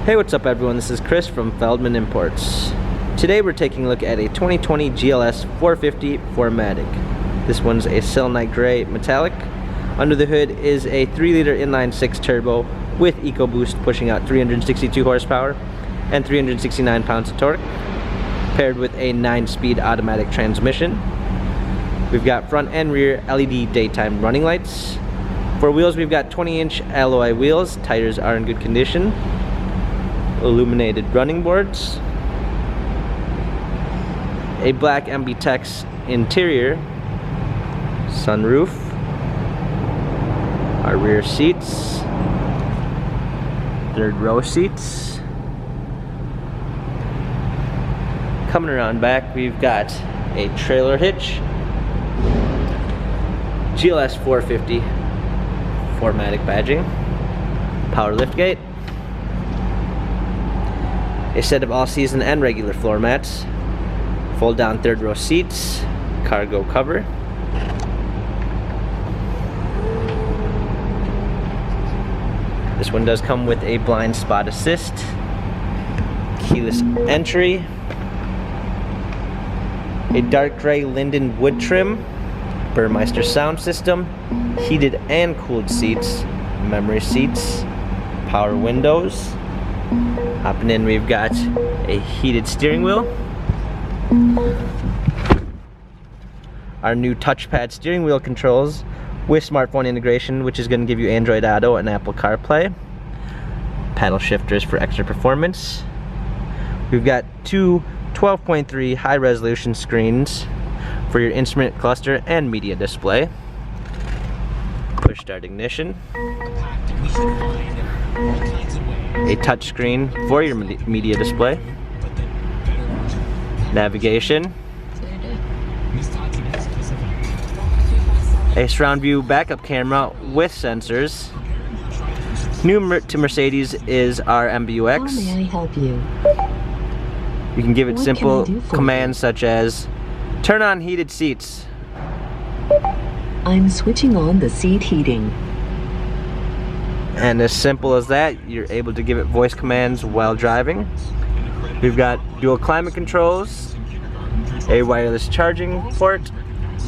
Hey, what's up everyone? This is Chris from Feldmann Imports. Today we're taking a look at a 2020 GLS 450 4MATIC. This one's a selenite gray metallic. Under the hood is a 3-liter inline-6 turbo with EcoBoost pushing out 362 horsepower and 369 pounds of torque, paired with a 9-speed automatic transmission. We've got front and rear LED daytime running lights. For wheels, we've got 20-inch alloy wheels. Tires are in good condition. Illuminated running boards. A black MB-Tex interior. Sunroof. Our rear seats. Third row seats. Coming around back, we've got a trailer hitch. GLS 450 4MATIC badging. Power liftgate. A set of all-season and regular floor mats, fold-down third-row seats, cargo cover. This one does come with a blind spot assist, keyless entry, a dark gray linden wood trim, Burmeister sound system, heated and cooled seats, memory seats, power windows. Hopping in, we've got a heated steering wheel, our new touchpad steering wheel controls with smartphone integration, which is going to give you Android Auto and Apple CarPlay, paddle shifters for extra performance. We've got two 12.3 high resolution screens for your instrument cluster and media display, push start ignition, a touch screen for your media display, navigation, a surround view backup camera with sensors. New to Mercedes is our MBUX. How may I help you? You can give it What simple can I do for commands such as turn on heated seats. I'm switching on the seat heating. And as simple as that, you're able to give it voice commands while driving. We've got dual climate controls, a wireless charging port,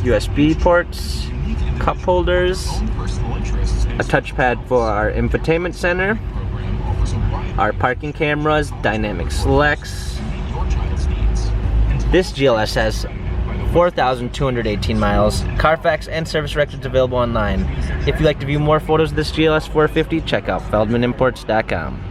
USB ports, cup holders, a touchpad for our infotainment center, our parking cameras, dynamic selects. This GLS has 4,218 miles, Carfax and service records available online. If you'd like to view more photos of this GLS 450, check out feldmanimports.com.